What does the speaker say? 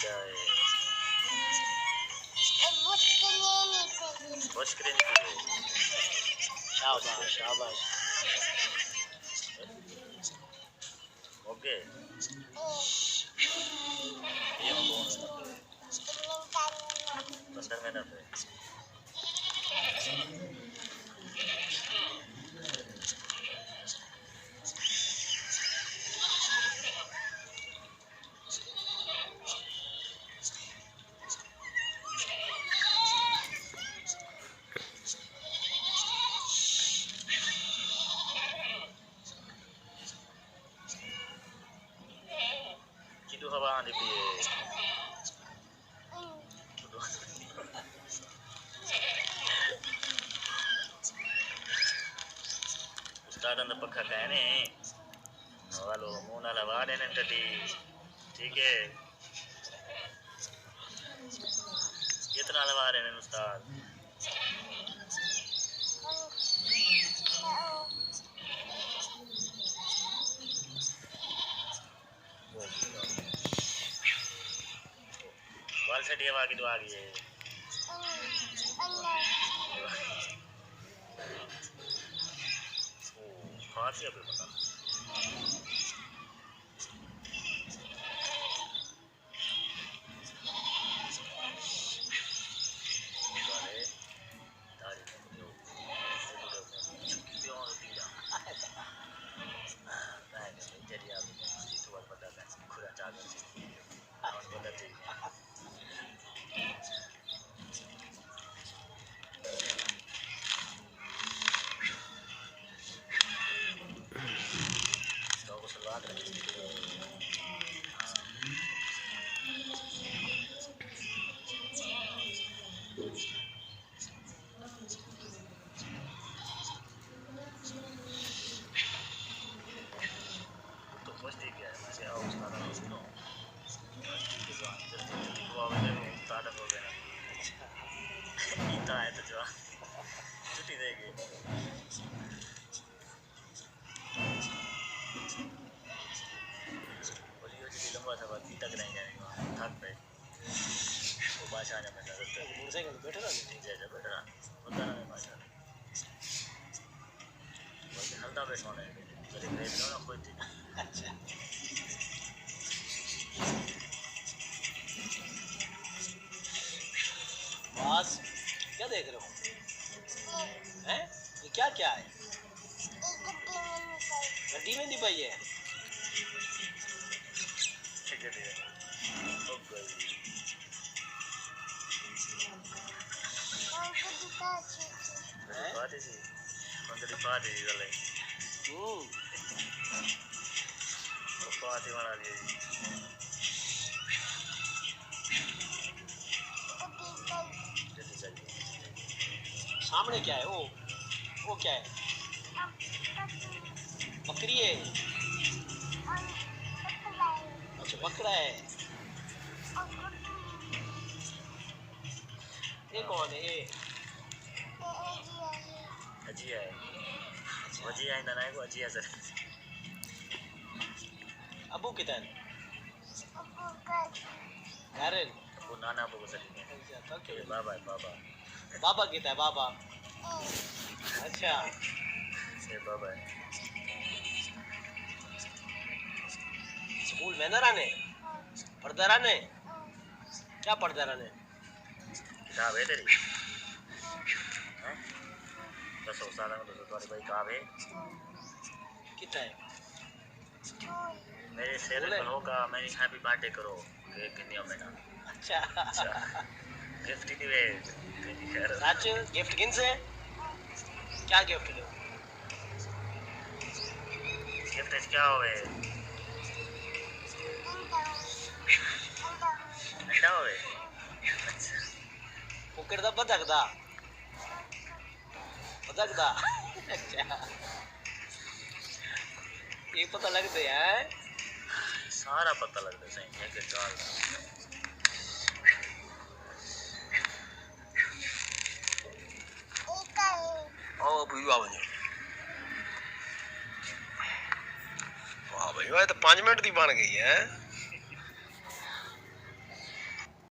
जाए। मुश्किल नहीं है। शाबाश शाबाश। ओके ये कौन है? 15 मिनट है। कितु हवा आने पे उस्ताद अंदर पक्का कहने वालो मुना लगा देने तटी ठीक है कितना लगा रहे हैं उस्ताद वाल से दिया वाकी तो आ गई है खासी है पता बस क्या देख रहे हो हैं ये क्या क्या है गड्डी में नहीं पाई है सामने क्या है वो क्या है बकरी है अच्छा बकरा है ये कौन है ये अजिया है अजिया है ना को अजिया सर अबू किधर गारन वो नाना अबू को सर ओके बाबा है बाबा बाबा किधर है बाबा अच्छा ये बाबा है स्कूल में ना रहने पढ़ता रहने क्या पढ़ता रहने किताब है तेरी हैं 10 साल में तो तुम्हारी भाई किताब है कितना है मेरे शेर होगा मेरी हैप्पी बर्थडे करो केक किन्नी में ना अच्छा गिफ्ट नहीं वे सच गिफ्ट किन से क्या गिफ्ट लो गिफ्ट क्या होवे अंडा होवे अच्छा कुकर दा बदकदा अच्छा ये पता लगता है सारा पता लगता सही है कि चाल ओ बुआ बने वाह भाई वाह तो 5 मिनट दी बन गई है।